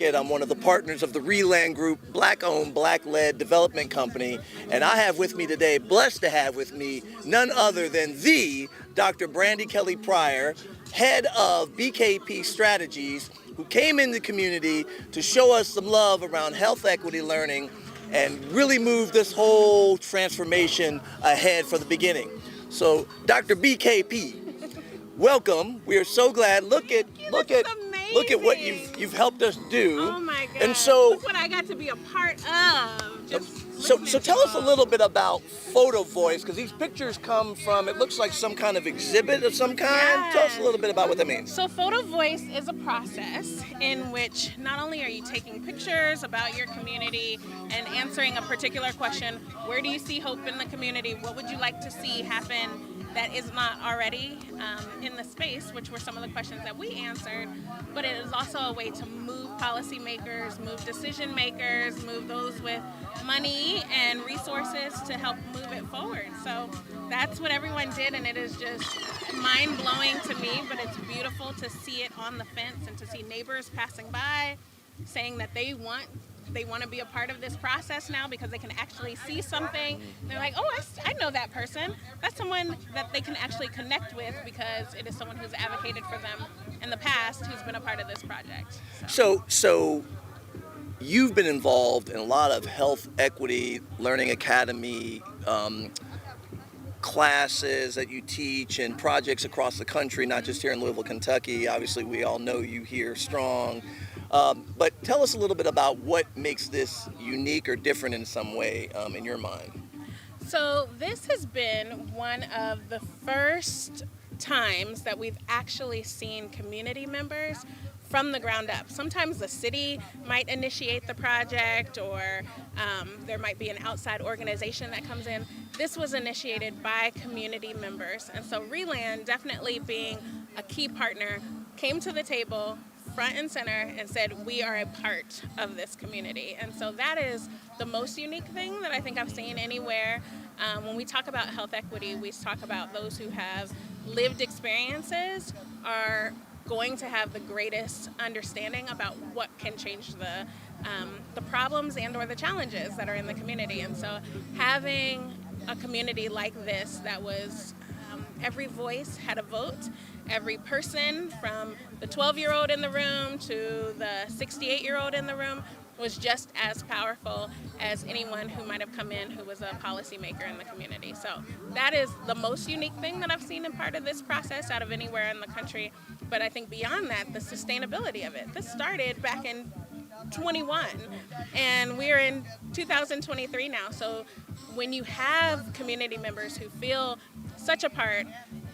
I'm one of the partners of the Reland Group, Black-owned, Black-led development company, and I have with me today, blessed to have with me, none other than the Dr. Brandy Kelly Pryor, head of BKP Strategies, who came in the community to show us some love around health equity learning and really move this whole transformation ahead from the beginning. So, Dr. BKP, welcome. We are so glad. Look at what you've helped us do. Oh my God! And so, look what I got to be a part of. So tell us a little bit about Photo Voice, because these pictures come from, it looks like some kind of exhibit of some kind. Yeah. Tell us a little bit about what that means. So Photo Voice is a process in which not only are you taking pictures about your community and answering a particular question, where do you see hope in the community? What would you like to see happen that is not already in the space, which were some of the questions that we answered, but it is also a way to move policymakers, move decision makers, move those with money and resources to help move it forward. So that's what everyone did, and it is just mind-blowing to me, but it's beautiful to see it on the fence and to see neighbors passing by saying that they want to be a part of this process now because they can actually see something. They're like, oh, I know that person. That's someone that they can actually connect with because it is someone who's advocated for them in the past who's been a part of this project. So you've been involved in a lot of health equity learning academy classes that you teach and projects across the country, not just here in Louisville, Kentucky. Obviously, we all know you here strong. But tell us a little bit about what makes this unique or different in some way in your mind. So this has been one of the first times that we've actually seen community members from the ground up. Sometimes the city might initiate the project, or there might be an outside organization that comes in. This was initiated by community members. And so Reland, definitely being a key partner, came to the table front and center and said, we are a part of this community. And so that is the most unique thing that I think I've seen anywhere. When we talk about health equity, we talk about those who have lived experiences are going to have the greatest understanding about what can change the problems and or the challenges that are in the community. And so having a community like this that was every voice had a vote. Every person from the 12-year-old in the room to the 68-year-old in the room was just as powerful as anyone who might have come in who was a policymaker in the community. So that is the most unique thing that I've seen in part of this process out of anywhere in the country. But I think beyond that, the sustainability of it. This started back in 21 and we're in 2023 now. So when you have community members who feel such a part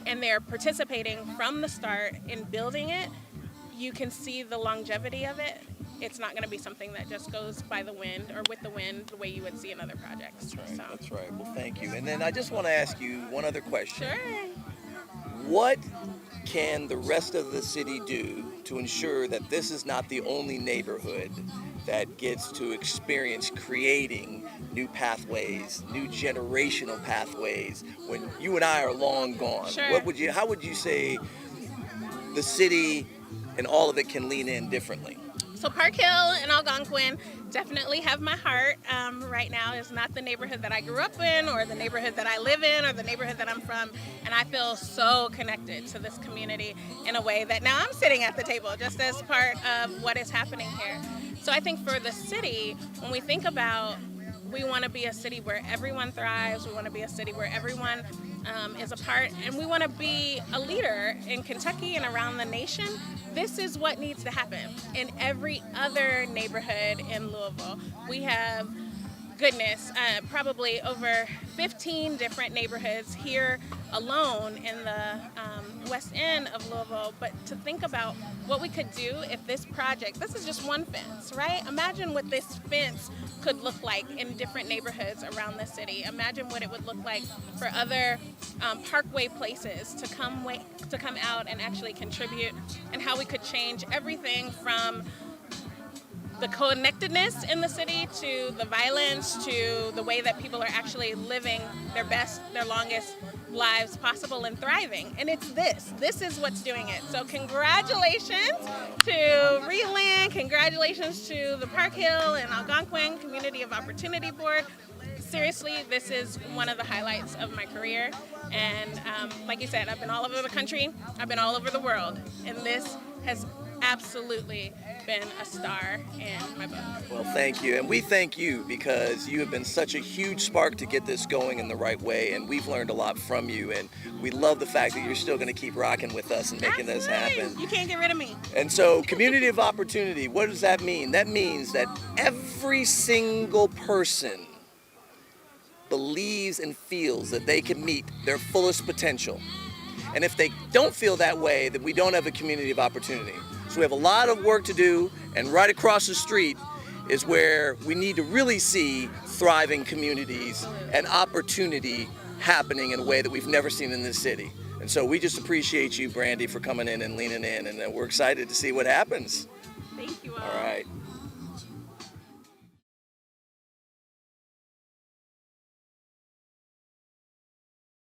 and they're participating from the start in building it, you can see the longevity of it. It's not going to be something that just goes by the wind or with the wind the way you would see in other projects. That's right. Well, thank you. And then I just want to ask you one other question. Sure. What can the rest of the city do to ensure that this is not the only neighborhood that gets to experience creating new pathways, new generational pathways, when you and I are long gone? Sure. How would you say the city and all of it can lean in differently? So Park Hill and Algonquin definitely have my heart right now. It's not the neighborhood that I grew up in or the neighborhood that I live in or the neighborhood that I'm from. And I feel so connected to this community in a way that now I'm sitting at the table just as part of what is happening here. So I think for the city, when we think about we want to be a city where everyone thrives, we want to be a city where everyone is a part, and we want to be a leader in Kentucky and around the nation. This is what needs to happen in every other neighborhood in Louisville. We have, probably over 15 different neighborhoods here alone in the west end of Louisville. But to think about what we could do if this is just one fence, right? Imagine what this fence could look like in different neighborhoods around the city. Imagine what it would look like for other parkway places to come out and actually contribute, and how we could change everything from the connectedness in the city to the violence to the way that people are actually living their best, their longest, lives possible and thriving. And it's this is what's doing it. So congratulations to Reland, congratulations to the Park Hill and Algonquin Community of Opportunity Board. Seriously, this is one of the highlights of my career. And like you said, I've been all over the country, I've been all over the world, and this has absolutely been a star in my book. Well, thank you. And we thank you because you have been such a huge spark to get this going in the right way. And we've learned a lot from you. And we love the fact that you're still going to keep rocking with us and making this happen. You can't get rid of me. And so, community of opportunity, what does that mean? That means that every single person believes and feels that they can meet their fullest potential. And if they don't feel that way, then we don't have a community of opportunity. So we have a lot of work to do, and right across the street is where we need to really see thriving communities and opportunity happening in a way that we've never seen in this city. And so we just appreciate you, Brandy, for coming in and leaning in, and we're excited to see what happens. Thank you all. All right.